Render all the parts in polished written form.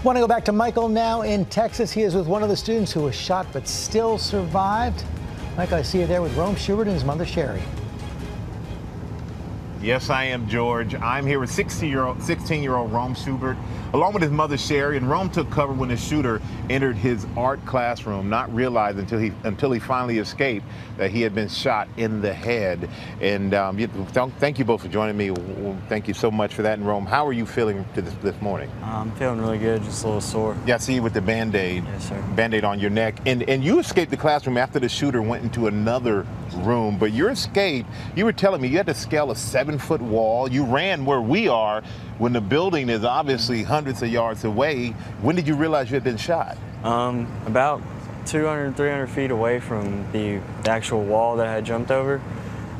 Want to go back to Michael now in Texas. He is with one of the students who was shot but still survived. Michael, I see you there with Rome Schubert and his mother, Sherry. Yes, I am, George. I'm here with 16-year-old Rome Schubert, along with his mother, Sherry. And Rome took cover when the shooter entered his art classroom, not realized until he finally escaped that he had been shot in the head. And thank you both for joining me. Thank you so much for that. And Rome, how are you feeling this morning? I'm feeling really good, just a little sore. Yeah, I see you with the Band-Aid. Yes, sir. Band-Aid on your neck. And you escaped the classroom after the shooter went into another room. But your escape, you were telling me you had to scale a 7-foot wall. You ran where we are when the building is obviously hundreds of yards away. When did you realize you had been shot? About 200, 300 feet away from the actual wall that I had jumped over.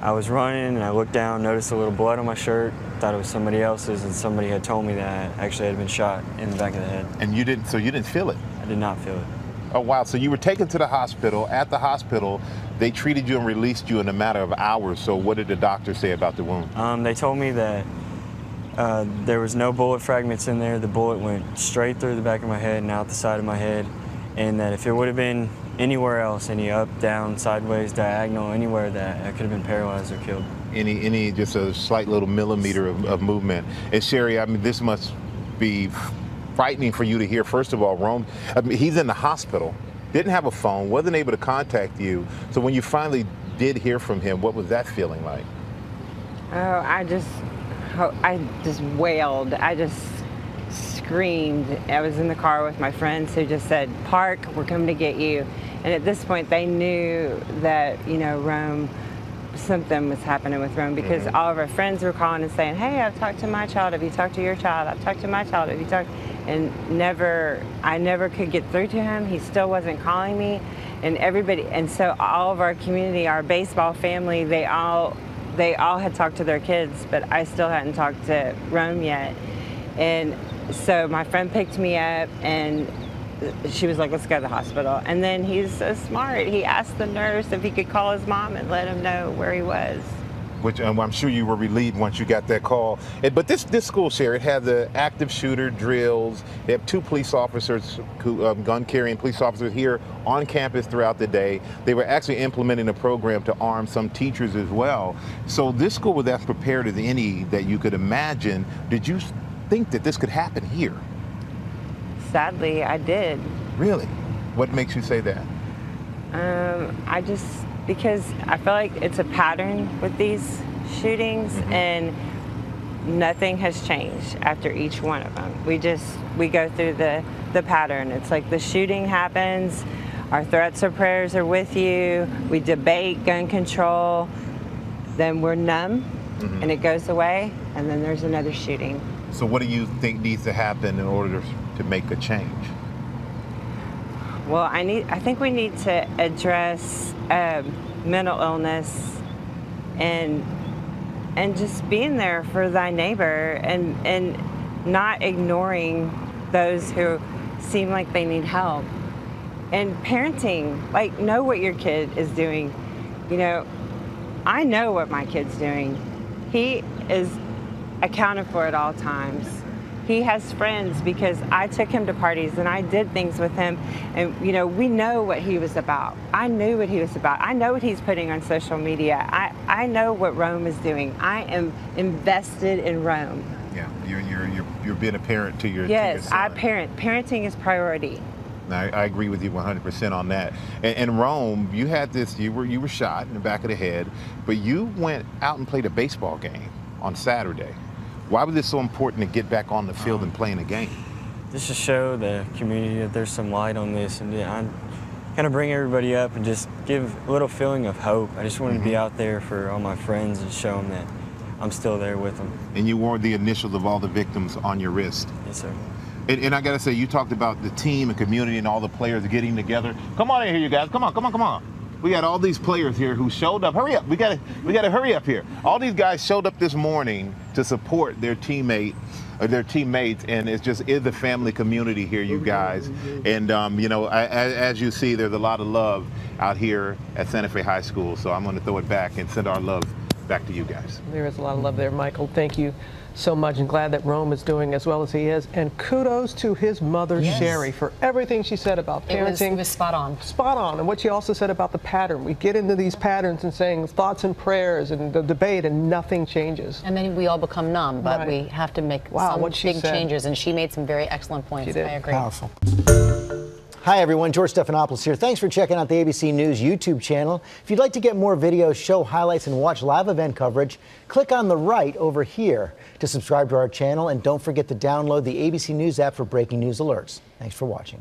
I was running and I looked down, noticed a little blood on my shirt, thought it was somebody else's, and somebody had told me that I actually had been shot in the back of the head. And you didn't feel it? I did not feel it. Oh, wow. So you were taken to the hospital. At the hospital, they treated you and released you in a matter of hours. So what did the doctor say about the wound? They told me that there was no bullet fragments in there. The bullet went straight through the back of my head and out the side of my head. And that if it would have been anywhere else, any up, down, sideways, diagonal, anywhere, that I could have been paralyzed or killed. Any just a slight little millimeter of movement. And Sherry, I mean, this must be frightening for you to hear. First of all, Rome, I mean, he's in the hospital, didn't have a phone, wasn't able to contact you. So when you finally did hear from him, what was that feeling like? Oh, I just wailed. I just screamed. I was in the car with my friends who just said, "Park, we're coming to get you." And at this point, they knew that, Rome, something was happening with Rome, because all of our friends were calling and saying, "Hey, I've talked to my child. Have you talked to your child? I've talked to my child. Have you talked?" And I never could get through to him. He still wasn't calling me. And everybody, and so all of our community, our baseball family, they all had talked to their kids, but I still hadn't talked to Rome yet. And so my friend picked me up and she was like, "Let's go to the hospital." And then he's so smart. He asked the nurse if he could call his mom and let him know where he was. Which I'm sure you were relieved once you got that call. But this school, Sherry, it had the active shooter drills. They have 2 police officers, gun-carrying police officers here on campus throughout the day. They were actually implementing a program to arm some teachers as well. So this school was as prepared as any that you could imagine. Did you think that this could happen here? Sadly, I did. Really? What makes you say that? Because I feel like it's a pattern with these shootings, and nothing has changed after each one of them. We go through the pattern. It's like the shooting happens, our threats or prayers are with you, we debate gun control, then we're numb, and it goes away, and then there's another shooting. So what do you think needs to happen in order to make a change? Well, I think we need to address mental illness and just being there for thy neighbor, and not ignoring those who seem like they need help. And parenting, like, know what your kid is doing. I know what my kid's doing. He is accounted for at all times. He has friends because I took him to parties and I did things with him, and we know what he was about. I knew what he was about. I know what he's putting on social media. I know what Rome is doing. I am invested in Rome. Yeah, you're being a parent to your Yes, son. I parent. Parenting is priority. I agree with you 100% on that. And Rome, you had this. You were shot in the back of the head, but you went out and played a baseball game on Saturday. Why was it so important to get back on the field and playing a game? Just to show the community that there's some light on this, and I kind of bring everybody up and just give a little feeling of hope. I just wanted to be out there for all my friends and show them that I'm still there with them. And you wore the initials of all the victims on your wrist. Yes, sir. And I gotta say, you talked about the team and community and all the players getting together. Come on in here, you guys. Come on. We got all these players here who showed up. Hurry up, we gotta hurry up here. All these guys showed up this morning to support their teammates, and it's a family community here, you guys. And as you see, there's a lot of love out here at Santa Fe High School. So I'm gonna throw it back and send our love back to you guys. There is a lot of love there, Michael. Thank you so much, and glad that Rome is doing as well as he is. And kudos to his mother, Sherry, for everything she said about parenting. It was spot on. Spot on. And what she also said about the pattern. We get into these patterns and saying thoughts and prayers and the debate, and nothing changes. And then we all become numb, but Right. we have to make Wow, some what she big said. changes. And she made some very excellent points. She did. I agree. Powerful. Hi, everyone. George Stephanopoulos here. Thanks for checking out the ABC News YouTube channel. If you'd like to get more videos, show highlights, and watch live event coverage, click on the right over here to subscribe to our channel. And don't forget to download the ABC News app for breaking news alerts. Thanks for watching.